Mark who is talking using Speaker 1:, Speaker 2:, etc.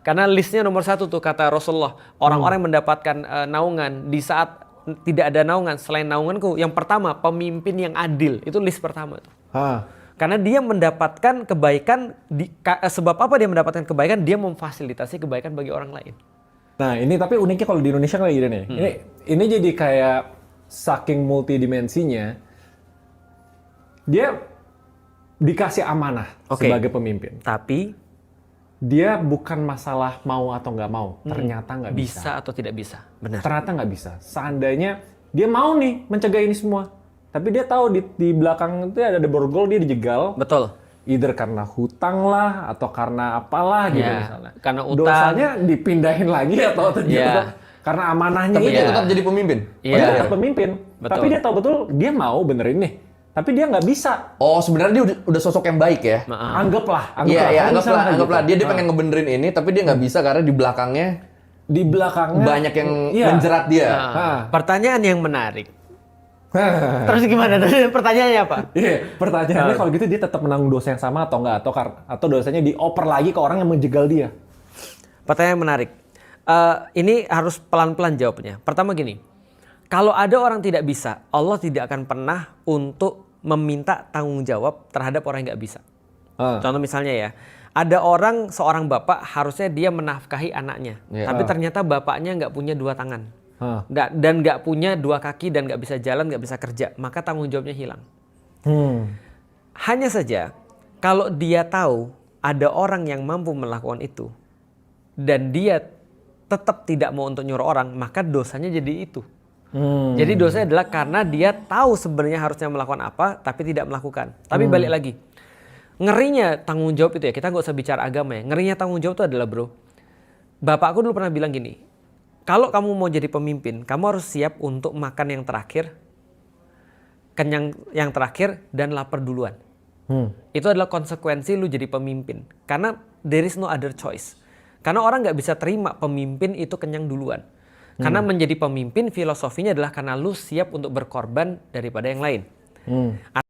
Speaker 1: Karena listnya nomor 1 tuh kata Rasulullah. Orang-orang yang mendapatkan naungan di saat tidak ada naungan selain naunganku. Yang pertama, pemimpin yang adil. Itu list pertama tuh. Karena dia mendapatkan kebaikan, sebab apa dia mendapatkan kebaikan? Dia memfasilitasi kebaikan bagi orang lain.
Speaker 2: Nah ini tapi uniknya kalau di Indonesia kayak gini nih. Ini jadi kayak saking multidimensinya, dia dikasih amanah sebagai pemimpin.
Speaker 1: Tapi
Speaker 2: dia bukan masalah mau atau nggak mau. Ternyata nggak bisa.
Speaker 1: Bisa atau tidak bisa. Benar.
Speaker 2: Ternyata nggak bisa. Seandainya dia mau nih mencegah ini semua. Tapi dia tahu di belakang itu ada borgol, dia dijegal.
Speaker 1: Betul.
Speaker 2: Either karena hutang lah, atau karena apalah gitu misalnya.
Speaker 1: Karena utang.
Speaker 2: Dosanya dipindahin lagi atau ternyata karena amanahnya
Speaker 3: tapi
Speaker 2: ini.
Speaker 3: dia tetap jadi pemimpin.
Speaker 2: Dia tetap pemimpin.
Speaker 1: Betul.
Speaker 2: Tapi dia tahu betul dia mau benerin nih. Tapi dia nggak bisa.
Speaker 3: Oh, sebenarnya dia udah sosok yang baik ya.
Speaker 2: Anggaplah.
Speaker 3: Iya, anggaplah. Dia pengen ngebenerin ini, tapi dia nggak bisa karena di belakangnya banyak yang menjerat dia.
Speaker 1: Pertanyaan yang menarik. Terus gimana? Pertanyaannya apa?
Speaker 2: Pertanyaannya kalau gitu dia tetap menanggung dosa yang sama atau enggak? Atau dosanya dioper lagi ke orang yang menjegal dia?
Speaker 1: Pertanyaan yang menarik. Ini harus pelan-pelan jawabnya. Pertama gini, kalau ada orang tidak bisa, Allah tidak akan pernah untuk meminta tanggung jawab terhadap orang yang nggak bisa. Contoh misalnya ya, ada seorang bapak harusnya dia menafkahi anaknya, tapi ternyata bapaknya nggak punya 2 tangan. Dan nggak punya 2 kaki dan nggak bisa jalan, nggak bisa kerja, maka tanggung jawabnya hilang. Hanya saja kalau dia tahu ada orang yang mampu melakukan itu dan dia tetap tidak mau untuk nyuruh orang, maka dosanya jadi itu. Jadi dosanya adalah karena dia tahu sebenarnya harusnya melakukan apa tapi tidak melakukan. Tapi balik lagi, ngerinya tanggung jawab itu ya, kita nggak usah bicara agama ya. Ngerinya tanggung jawab itu adalah bapakku dulu pernah bilang gini. Kalau kamu mau jadi pemimpin, kamu harus siap untuk makan yang terakhir, kenyang yang terakhir, dan lapar duluan. Itu adalah konsekuensi lu jadi pemimpin. Karena there is no other choice. Karena orang nggak bisa terima pemimpin itu kenyang duluan. Karena menjadi pemimpin filosofinya adalah karena lu siap untuk berkorban daripada yang lain.